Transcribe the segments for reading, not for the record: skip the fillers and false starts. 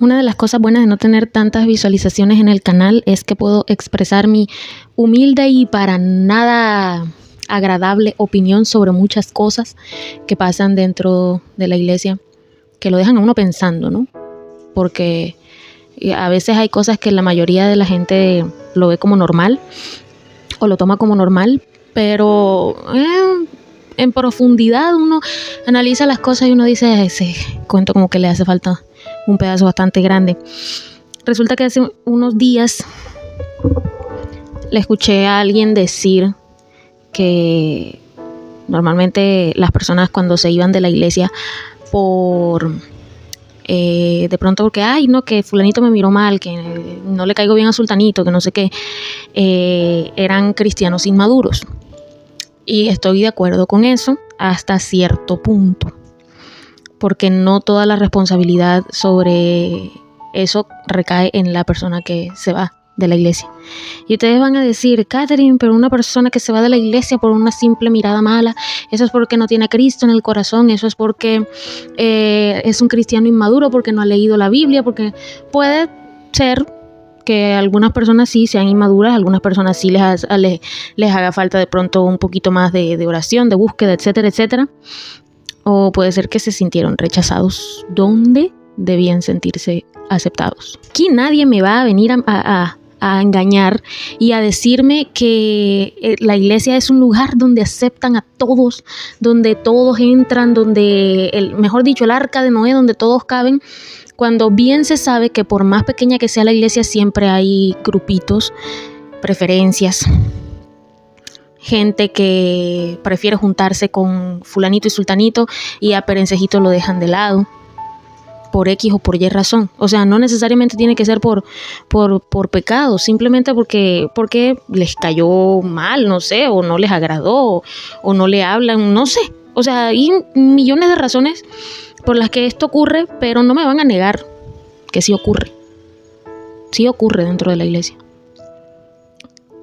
Una de las cosas buenas de no tener tantas visualizaciones en el canal es que puedo expresar mi humilde y para nada agradable opinión sobre muchas cosas que pasan dentro de la iglesia, que lo dejan a uno pensando, ¿no? Porque a veces hay cosas que la mayoría de la gente lo ve como normal o lo toma como normal, pero en profundidad uno analiza las cosas y uno dice, ese cuento como que le hace falta un pedazo bastante grande. Resulta que hace unos días le escuché a alguien decir que normalmente las personas cuando se iban de la iglesia por de pronto porque no, que fulanito me miró mal, que no le caigo bien a sultanito, que no sé qué, eran cristianos inmaduros. Y estoy de acuerdo con eso hasta cierto punto, porque no toda la responsabilidad sobre eso recae en la persona que se va de la iglesia. Y ustedes van a decir, Catherine, pero una persona que se va de la iglesia por una simple mirada mala, eso es porque no tiene a Cristo en el corazón, eso es porque es un cristiano inmaduro, porque no ha leído la Biblia, porque puede ser que algunas personas sí sean inmaduras, algunas personas sí les haga falta de pronto un poquito más de oración, de búsqueda, etcétera, etcétera. O puede ser que se sintieron rechazados donde debían sentirse aceptados. Aquí nadie me va a venir a engañar y a decirme que la iglesia es un lugar donde aceptan a todos, donde todos entran, donde, mejor dicho, el arca de Noé, donde todos caben, cuando bien se sabe que por más pequeña que sea la iglesia siempre hay grupitos, preferencias, gente que prefiere juntarse con fulanito y sultanito y a perencejito lo dejan de lado por X o por Y razón. O sea, no necesariamente tiene que ser por pecado, simplemente porque les cayó mal, no sé, o no les agradó, o no le hablan, no sé. O sea, hay millones de razones por las que esto ocurre, pero no me van a negar que sí ocurre. Sí ocurre dentro de la iglesia.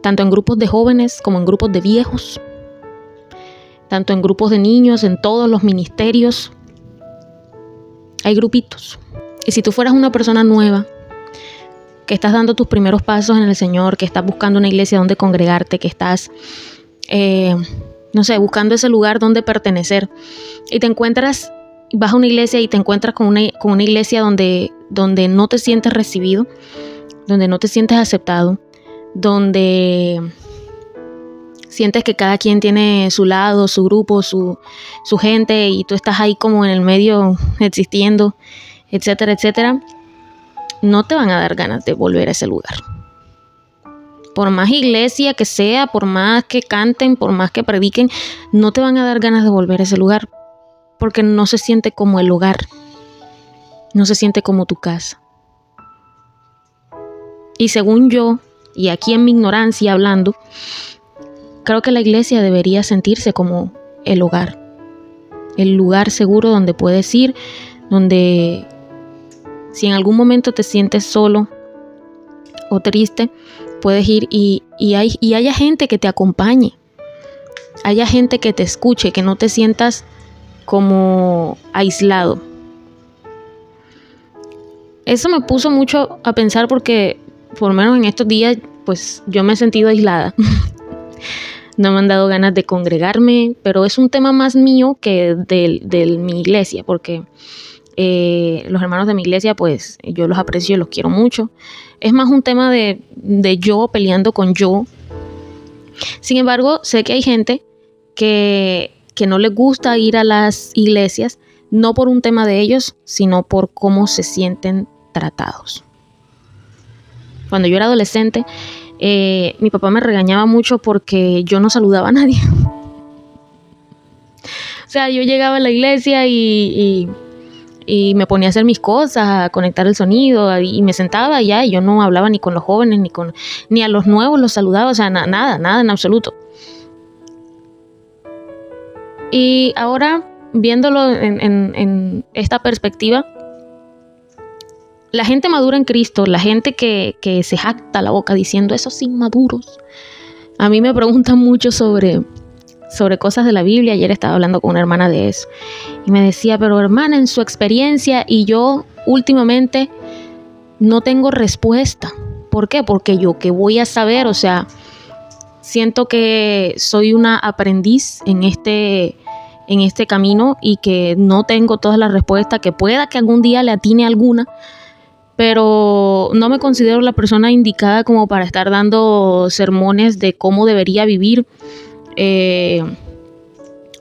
Tanto en grupos de jóvenes como en grupos de viejos, tanto en grupos de niños, en todos los ministerios. Hay grupitos. Y si tú fueras una persona nueva, que estás dando tus primeros pasos en el Señor, que estás buscando una iglesia donde congregarte, que estás, buscando ese lugar donde pertenecer, y te encuentras, vas a una iglesia y te encuentras con una iglesia donde no te sientes recibido, donde no te sientes aceptado, donde sientes que cada quien tiene su lado, su grupo, su gente, y tú estás ahí como en el medio existiendo, etcétera, etcétera, no te van a dar ganas de volver a ese lugar. Por más iglesia que sea, por más que canten, por más que prediquen, no te van a dar ganas de volver a ese lugar, porque no se siente como el hogar, no se siente como tu casa. Y según yo, y aquí en mi ignorancia hablando, creo que la iglesia debería sentirse como el hogar, el lugar seguro donde puedes ir, donde si en algún momento te sientes solo o triste, puedes ir y haya gente que te acompañe, haya gente que te escuche, que no te sientas como aislado. Eso me puso mucho a pensar porque, por lo menos en estos días, pues yo me he sentido aislada. No me han dado ganas de congregarme, pero es un tema más mío que de mi iglesia, porque los hermanos de mi iglesia, pues yo los aprecio y los quiero mucho. Es más un tema de yo peleando con yo. Sin embargo, sé que hay gente que no les gusta ir a las iglesias, no por un tema de ellos, sino por cómo se sienten tratados. Cuando yo era adolescente, mi papá me regañaba mucho porque yo no saludaba a nadie. O sea, yo llegaba a la iglesia y me ponía a hacer mis cosas, a conectar el sonido, y me sentaba y yo no hablaba ni con los jóvenes, ni a los nuevos los saludaba, o sea, nada en absoluto. Y ahora, viéndolo en esta perspectiva, la gente madura en Cristo, la gente que se jacta la boca diciendo esos inmaduros, a mí me preguntan mucho sobre cosas de la Biblia. Ayer estaba hablando con una hermana de eso y me decía, pero hermana, en su experiencia, y yo últimamente no tengo respuesta. ¿Por qué? Porque yo qué voy a saber, o sea, siento que soy una aprendiz en este camino y que no tengo todas las respuestas, que pueda que algún día le atine alguna, pero no me considero la persona indicada como para estar dando sermones de cómo debería vivir,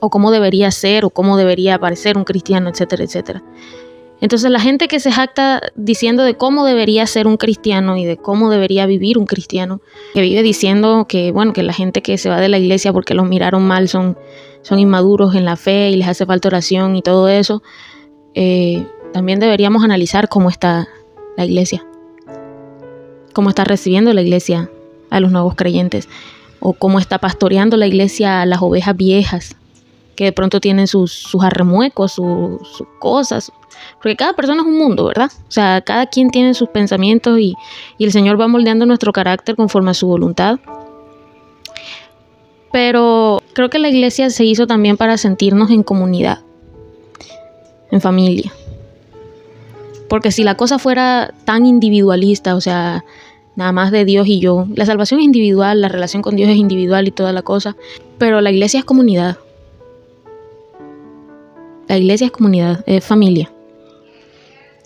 o cómo debería ser, o cómo debería parecer un cristiano, etcétera, etcétera. Entonces la gente que se jacta diciendo de cómo debería ser un cristiano y de cómo debería vivir un cristiano, que vive diciendo que, bueno, que la gente que se va de la iglesia porque los miraron mal son inmaduros en la fe y les hace falta oración y todo eso, también deberíamos analizar cómo está la iglesia, cómo está recibiendo la iglesia a los nuevos creyentes, o cómo está pastoreando la iglesia a las ovejas viejas, que de pronto tienen sus arremuecos, sus cosas, porque cada persona es un mundo, ¿verdad? O sea, cada quien tiene sus pensamientos y el Señor va moldeando nuestro carácter conforme a su voluntad. Pero creo que la iglesia se hizo también para sentirnos en comunidad, en familia. Porque si la cosa fuera tan individualista, o sea, nada más de Dios y yo, la salvación es individual, la relación con Dios es individual y toda la cosa, pero la iglesia es comunidad. La iglesia es comunidad, es familia.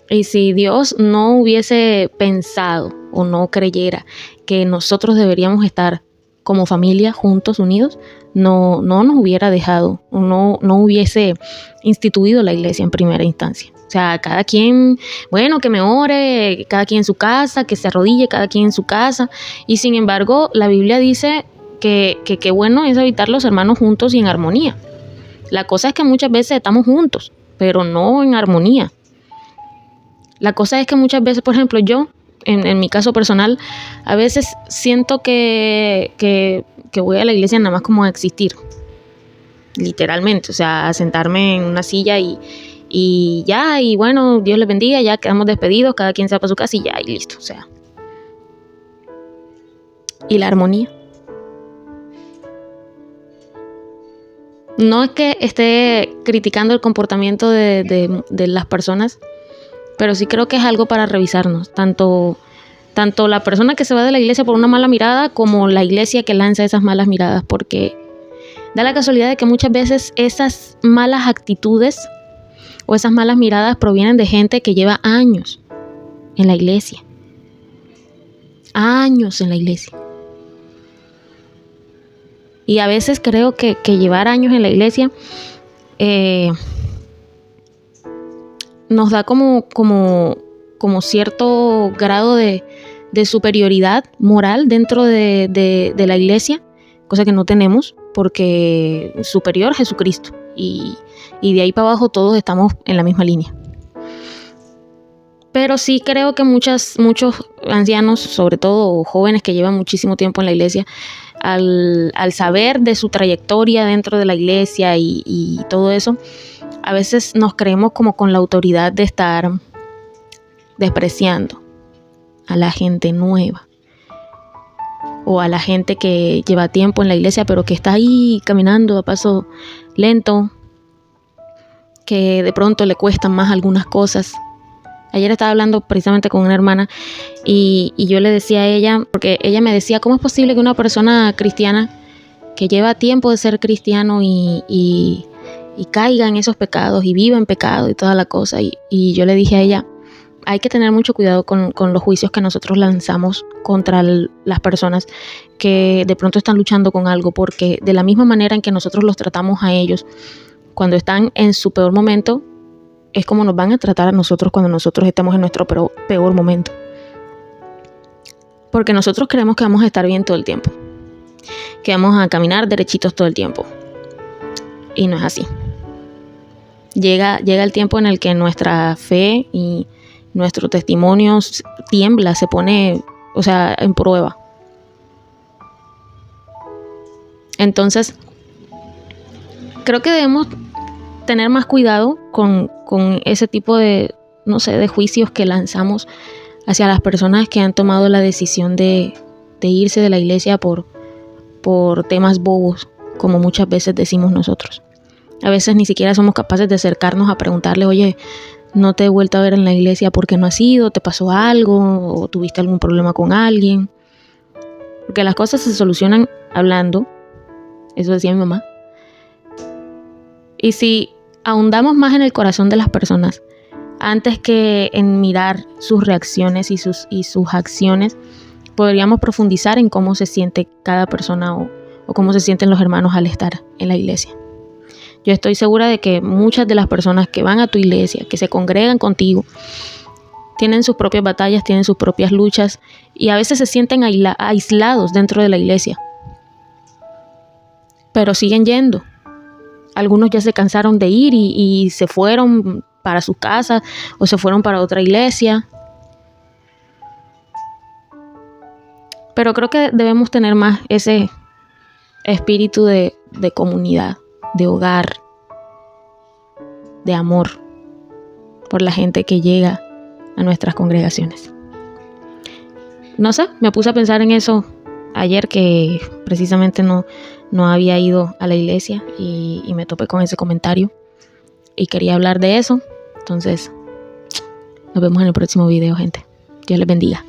Y si Dios no hubiese pensado o no creyera que nosotros deberíamos estar como familia juntos, unidos, no nos hubiera dejado, o no hubiese instituido la iglesia en primera instancia. O sea, cada quien, bueno, que me ore, cada quien en su casa, que se arrodille, cada quien en su casa. Y sin embargo, la Biblia dice que bueno es habitar los hermanos juntos y en armonía. La cosa es que muchas veces estamos juntos, pero no en armonía. La cosa es que muchas veces, por ejemplo, yo, en mi caso personal, a veces siento que voy a la iglesia nada más como a existir, literalmente, o sea, a sentarme en una silla y ya, y bueno, Dios les bendiga, ya quedamos despedidos, cada quien se va para su casa y ya, y listo, o sea. Y la armonía. No es que esté criticando el comportamiento de las personas, pero sí creo que es algo para revisarnos, tanto la persona que se va de la iglesia por una mala mirada como la iglesia que lanza esas malas miradas, porque da la casualidad de que muchas veces esas malas actitudes o esas malas miradas provienen de gente que lleva años en la iglesia. Años en la iglesia. Y a veces creo que llevar años en la iglesia nos da como cierto grado de superioridad moral dentro de la iglesia, cosa que no tenemos, porque superior Jesucristo. Y de ahí para abajo todos estamos en la misma línea. Pero sí creo que muchos ancianos, sobre todo jóvenes que llevan muchísimo tiempo en la iglesia, al saber de su trayectoria dentro de la iglesia y todo eso, a veces nos creemos como con la autoridad de estar despreciando a la gente nueva o a la gente que lleva tiempo en la iglesia pero que está ahí caminando a paso lento, que de pronto le cuestan más algunas cosas. Ayer estaba hablando precisamente con una hermana y yo le decía a ella, porque ella me decía, ¿cómo es posible que una persona cristiana que lleva tiempo de ser cristiano y caiga en esos pecados y viva en pecado y toda la cosa? Y yo le dije a ella, hay que tener mucho cuidado con los juicios que nosotros lanzamos contra las personas que de pronto están luchando con algo, porque de la misma manera en que nosotros los tratamos a ellos cuando están en su peor momento, es como nos van a tratar a nosotros cuando nosotros estemos en nuestro peor momento. Porque nosotros creemos que vamos a estar bien todo el tiempo, que vamos a caminar derechitos todo el tiempo. Y no es así. Llega el tiempo en el que nuestra fe y nuestro testimonio tiembla, se pone, o sea, en prueba. Entonces, creo que debemos tener más cuidado con ese tipo de, no sé, de juicios que lanzamos hacia las personas que han tomado la decisión de irse de la iglesia por temas bobos, como muchas veces decimos nosotros. A veces ni siquiera somos capaces de acercarnos a preguntarle, oye, no te he vuelto a ver en la iglesia porque no has ido, te pasó algo o tuviste algún problema con alguien. Porque las cosas se solucionan hablando, eso decía mi mamá. Y si ahondamos más en el corazón de las personas, antes que en mirar sus reacciones y sus acciones, podríamos profundizar en cómo se siente cada persona o cómo se sienten los hermanos al estar en la iglesia. Yo estoy segura de que muchas de las personas que van a tu iglesia, que se congregan contigo, tienen sus propias batallas, tienen sus propias luchas y a veces se sienten aislados dentro de la iglesia. Pero siguen yendo. Algunos ya se cansaron de ir y se fueron para su casa o se fueron para otra iglesia. Pero creo que debemos tener más ese espíritu de comunidad, de hogar, de amor por la gente que llega a nuestras congregaciones. No sé, me puse a pensar en eso ayer, que precisamente no había ido a la iglesia y me topé con ese comentario y quería hablar de eso. Entonces, nos vemos en el próximo video, gente. Dios les bendiga.